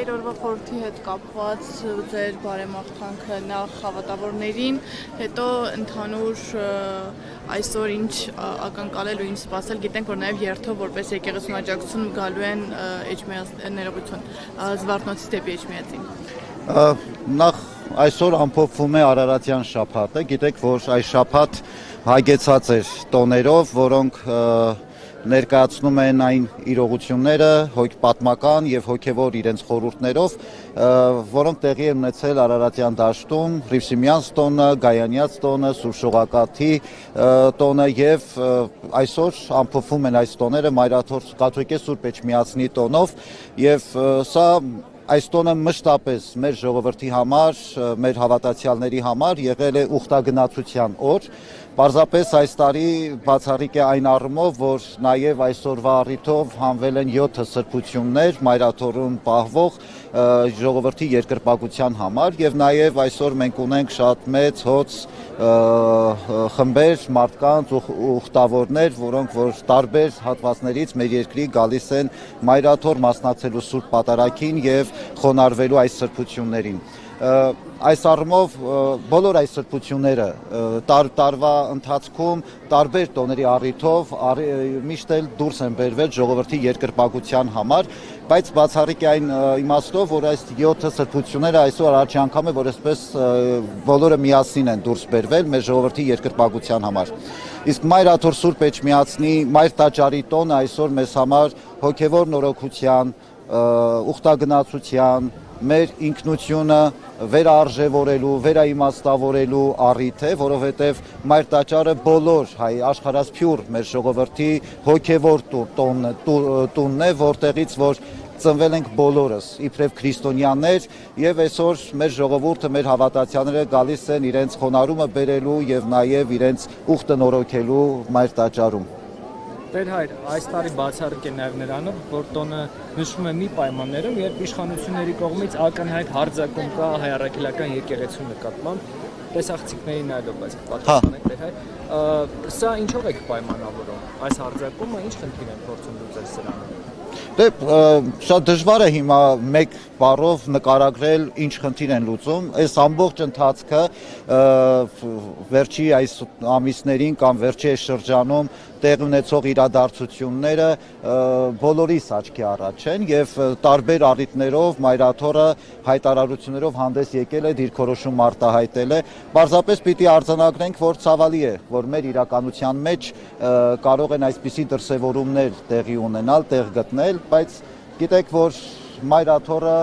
Հայր օրվա խորհրդի հետ կապված ձեր բարեմաղթանքը նախ հավատավորներին, հետո ընդհանուր այսօր ինչ ակնկալել ու ինչ սպասել, գիտենք, որ նաև երթով որպես եկեղեցուն աջակցություն գալու են ներողություն Զվարթնոցից դեպի Էջմիածին։ Նախ այսօր ամփոփվում է Արարատյան շաբաթը, գիտեք, որ այս շաբաթ հագեցած էր տոներով, որոնք ներկայացնում են այն իրողությունները պատմական եւ հոգեվոր իրենց խորհուրդներով, որոնք տեղի են ունեցել Արարատյան դաշտում, Հռիվսիմյանց տոնը, Գայանյաց տոնը, Սուրբ Շողակաթի տոնը եւ այսօր ամփոփվում են այս տոները Մայրաթոր կաթողիկե Սուրբ Էջմիածնի տոնով եւ սա այս տոնը մշտապես մեր ժողովրդի համար, մեր հավատացյալների համար եղել է ուխտագնացության օր։ Պարզապես այս տարի բացառիկ է այն առումով, որ նաև այսօրվա առիթով հանվել են 7 սրբություններ Մայրաթորում պահվող ժողովրդի երկրպագության համար եւ նաև այսօր մենք ունենք շատ մեծ հոծ խմբեր մարդկանց ուխտավորներ, որոնք որ տարբեր հատվածներից մեր երկրի գալիս են Մայրաթոր մասնակցելու Սուրբ Պատարագին եւ խոնարհվելու այս սրբություններին։ Այս առումով բոլոր այս սրբությունները տարվա ընթացքում տարբեր տոների առիթով միշտ էլ դուրս են բերվել ժողովրդի երկրպագության համար, բայց բացառիկ է այն իմաստով, որ այս 7 սրբությունները այսօր առաջի անգամ է, որ այսպես բոլորը միասին են դուրս բերվել մեր ժողովրդի երկրպագության համար։ Իսկ Մայրաթոր Սուրբ Էջմիածնի Մայր տաճարի տոնը այսօր մեզ համար հոգևոր նորոգության, ուխտագնացության, մեր ինքնությունը վերարժևորելու, վերաիմաստավորելու առիթ է, որովհետև Մայր տաճարը բոլոր հայ աշխարհասփյուր մեր ժողովրդի հոգևոր տունն է, որտեղից որ ծնվել ենք բոլորս իբրև քրիստոնյաներ եւ այսօր մեր ժողովուրդը, մեր հավատացյալները գալիս են իրենց խոնարհումը բերելու եւ նաեւ իրենց ուխտը նորոգելու Մայր տաճարում։ Տեր հայր, այս տարի բացառիկ է նաև նրանով, որ տոնը նշվում է մի պայմաններում, երբ իշխանությունների կողմից ակնհայտ հարձակում կա հայ առաքելական եկեղեցու նկատմամբ, տեսախցիկների նայելով, բայց պատասխանեք Տեր հայր, սա ինչով եք պայմանավորում, այս հարձակումը ինչ խնդիր են փորձում լուծել սրանով։ Դե շատ դժվար է հիմա մեկ բառով նկարագրել ինչ խնդիր են լուծում, այս ամբողջ ընթացքը վերջի այս ամիսներին կամ վերջի այս շրջանում տեղի ունեցող իրադարձությունները բոլորիս աչքի առաջ են եւ տարբեր առիթներով Մայրաթորը հայտարարություններով հանդես եկել է, դիրքորոշում արտահայտել է, պարզապես պիտի արձանագրենք, որ ցավալի է, որ մեր իրականության մեջ կարող են այսպիսի դրսևորումներ տեղի ունենալ, տեղ գտնել, բայց գիտեք, որ Մայրաթորը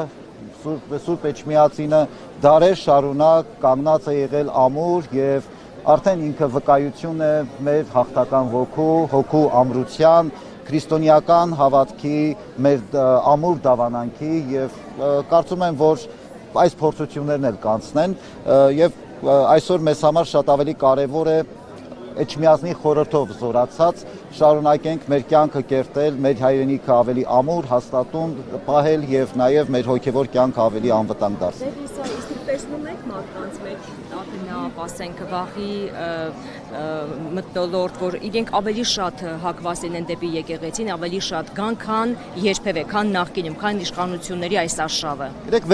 Սուրբ Էջմիածինը դարեր շարունակ կանգնած է եղել ամուր եւ արդեն ինքը վկայություն է մեր հաղթական հոգու ամրության, քրիստոնեական հավատքի, մեր ամուր դավանանքի եւ կարծում եմ, որ այս փորձություններն էլ կանցնեն եւ այսօր մեզ համար շատ ավելի կարեւոր է Էջմիածնի խորհրդով զորացած շարունակենք մեր կյանքը կերտել, մեր հայրենիքը ավելի ամուր, հաստատուն պահել եւ նաեւ մեր հոգեվոր կյանքը ավելի անվտանգ դարձնել։ Իսկ տեսնում եք մարդկանց մեջ ակնապ, ասենք վախի մթնոլորտ, որ իրենք ավելի շատ հակված են դեպի եկեղեցին, ավելի շատ գան, քան երբևէ, քան նախկինում, քան իշխանությունների այս արշավը։ Գիտեք,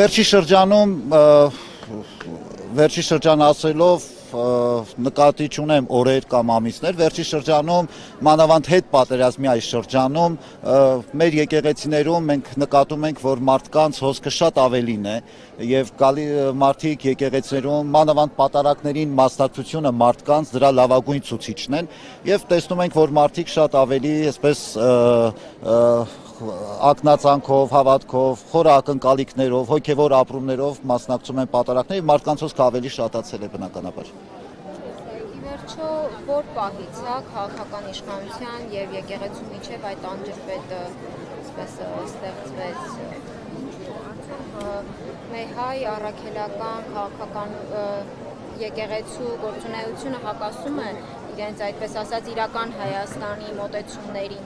վերջի շրջան ասելով նկատի չունեմ օրեր կամ ամիսներ, վերջի շրջանում մանավանդ հետ պատերազմի այս շրջանում մեր եկեղեցիներում մենք նկատում ենք, որ մարդկանց հոսքը շատ ավելին է եւ գալի մարդիկ եկեղեցիներում մանավանդ պատարագներին մասնակցությունը մարդկանց դրա լավագույն ցուցիչն են եւ տեսնում ենք, որ մարդիկ շատ ավելի այսպես ակնածանքով, հավատքով, խորը ակնկալիքներով, հոգևոր ապրումներով մասնակցում են պատարագներին, մարդկանց հոսքը ավելի շատացել է բնականաբար։ Վերջո որ պահից է քաղաքական իշխանության եւ եկեղեցու միջև այդ անջրպետը այսպես ստեղծվեց մեր հայ առաքելական քաղաքական եկեղեցու գործունեությունը հակասում է իրենց այդպես ասած իրական Հայաստանի մոտեցումներին։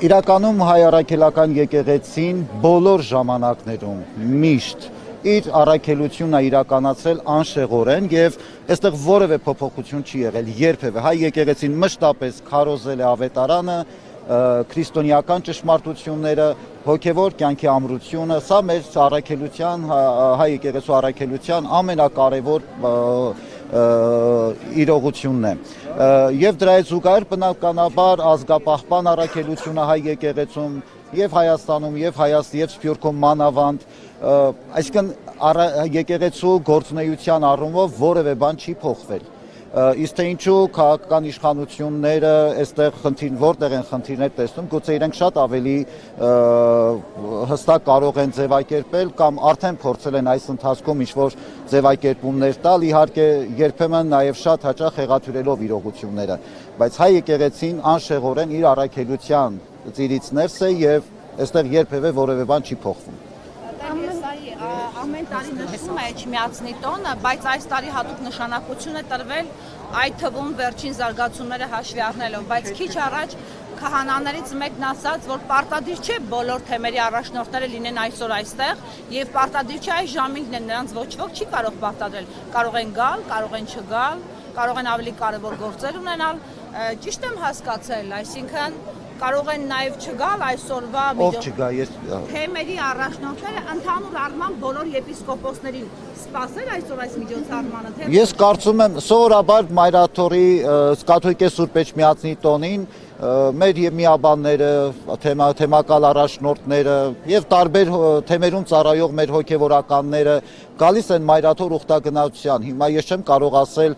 Իրականում հայ առաքելական եկեղեցին բոլոր ժամանակներում միշտ իր առաքելությունը իրականացրել անշեղորեն եւ այստեղ որևէ փոփոխություն չի եղել երբևէ հայ եկեղեցին մշտապես քարոզել է ավետարանը քրիստոնեական ճշմարտությունները, հոգևոր կյանքի ամրությունը, սա մեր առաքելության, հայ եկեղեցու առաքելության ամենակարևոր իրողությունն է։ Եվ դրա հետ զուգահեռ բնականաբար ազգապահպան առաքելությունը հայ եկեղեցում եւ Հայաստանում եւ Սփյուռքում մանավանդ, այսինքն եկեղեցու գործունեության առումով որևէ բան չի փոխվել։ Իսկ թե ինչու քաղաքական իշխանությունները այստեղ որտեղ են խնդիրներ տեսնում, գուցե իրենք շատ ավելի հստակ կարող են ձևակերպել կամ արդեն փորձել են այս ընթացքում ինչ-որ ձևակերպումներ տալ, իհարկե երբեմն նաև շատ հաճախ հեղաթյուրելով իրողությունները, բայց հայ եկեղեցին անշեղորեն իր առաքելության ծիրից ներս է եւ այստեղ երբևէ որևէ բան չի փոխվում։ Ամեն տարի նշվում է Էջմիածնի տոնը, բայց այս տարի հատուկ նշանակություն է տրվել այդ թվում վերջին զարգացումները հաշվի առնելով, բայց քիչ առաջ քահանաներից մեկն ասաց, որ պարտադիր չէ բոլոր թեմերի առաջնորդները լինեն այսօր այստեղ եւ պարտադիր չէ այս ժամին լինեն, նրանց ոչ ոք չի կարող պարտադրել, կարող են գալ, կարող են չգալ, կարող են ավելի կարևոր գործեր ունենալ, ճիշտ եմ հասկացել, այսինքն կարող են նաև չգալ այսօրվա թեմերի առաջնորդները ընդհանուր առմամբ բոլոր եպիսկոպոսներին սպասել այսօր այս միջոցառմանը։ Ես կարծում եմ սովորաբար Մայրաթորի կաթոլիկե Սուրբ Էջմիածնի տոնին մեր միաբանները, թեմակալ առաջնորդները եւ տարբեր թեմերում ծառայող մեր հոգեվորականները գալիս են Մայրաթոր ուխտագնացության։ Հիմա ես չեմ կարող ասել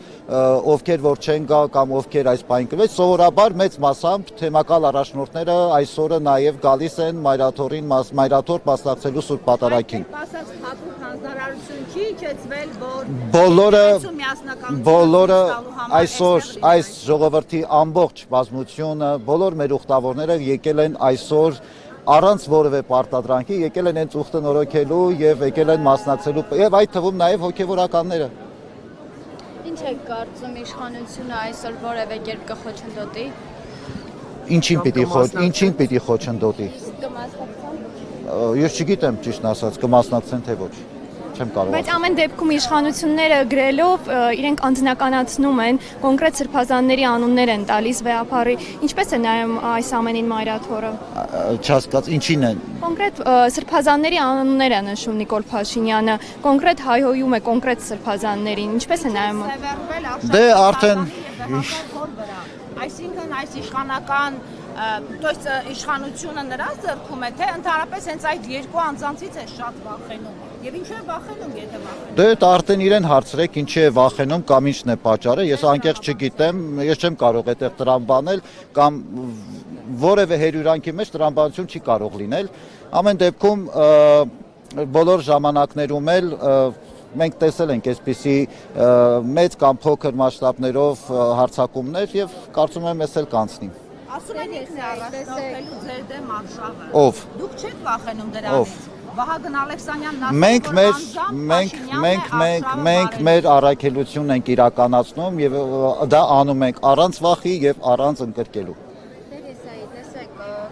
ովքեր որ չեն գա կամ ովքեր այս բան կլվեց, սովորաբար մեծ մասամբ թեմակալ առաջնորդները այսօրը նաեւ գալիս են Մայրաթորին Մայրաթոր մասնակցելու Սուրբ Պատարագին։ Բոլորը այսօր այս ժողովրդի ամբողջ բազմությունը, բոլոր մեր ուխտավորները եկել են այսօր առանց որևէ պարտադրանքի, եկել են հենց ուխտը նորոգելու եւ եկել են մասնակցելու եւ այդ թվում նաեւ հոգեվորականները։ Ինչ է կարծում իշխանությունը այսօր որևէ կերպ կխոչընդոտի։ Ինչին պիտի խոչընդոտի։ Ես չգիտեմ ճիշտն ասած կմասնակցեն թե ոչ։ Չեմ կարող։ Բայց ամեն դեպքում իշխանությունները գրելով իրենք անձնականացնում են, կոնկրետ սրբազանների անուններ են տալիս վեհապարի։ Ինչպես է նայում այս ամենին Մայրաթորը։ Չհասկաց, ինչին են։ Կոնկրետ սրբազանների անուններ է նշում Նիկոլ Փաշինյանը, կոնկրետ հայհոյում է կոնկրետ սրբազաններին։ Ինչպես է նայում։ Դե արդեն Այսինքն այս իշխանական իշխանությունը նրա ձեռքում է, թե ընդհանրապես հենց այդ երկու անձանցից է շատ վախենում։ Եվ ինչու է վախենում, եթե վախենում։ Դե արդեն իրեն հարցրեք ինչի է վախենում կամ ինչն է պատճառը, ես անկեղծ չգիտեմ, ես չեմ կարող այդտեղ տրամբանել կամ որևէ հերյուրանքի մեջ տրամբանություն չի կարող լինել։ Ամեն դեպքում բոլոր ժամանակներում էլ մենք տեսել ենք այսպիսի մեծ կամ փոքր մասշտաբներով հարձակումներ եւ կարծում եմ էս էլ կանցնի։ Ասում են ինքն է առաջնորդելու ձեր դեմ արշավը։ Ով։ Դուք չեք վախենում դրանից։ Վահագն Ալեքսանյանն մենք մեր առաքելությունն ենք իրականացնում եւ դա անում ենք առանց վախի եւ առանց ընկրկելու։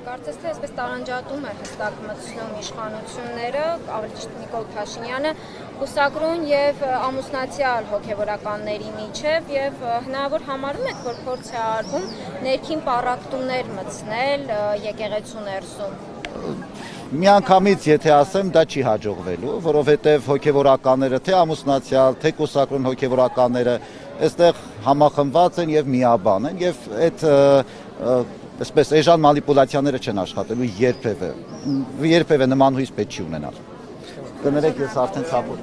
Կարծես թե այսպես տարանջատում է հստակ մտցնում իշխանությունները, ավելի ճիշտ Նիկոլ Փաշինյանը, կուսակրուն եւ ամուսնացյալ հոգեվորականների միջև եւ հնարավոր համարում եք, որ փորձ է արվում ներքին պառակտումներ մտցնել եկեղեցու ներսում։ Միանգամից եթե ասեմ, դա չի հաջողվելու, որովհետեւ հոգեվորականները թե ամուսնացյալ, թե կուսակրուն հոգեվորականները այստեղ համախմբված են եւ միաբան են եւ այդ այսպես էժան մանիպուլյացիաները չեն աշխատելու երբևէ նման հույս պետք չի ունենալ։ Կներեք ես արդեն ցապոտ։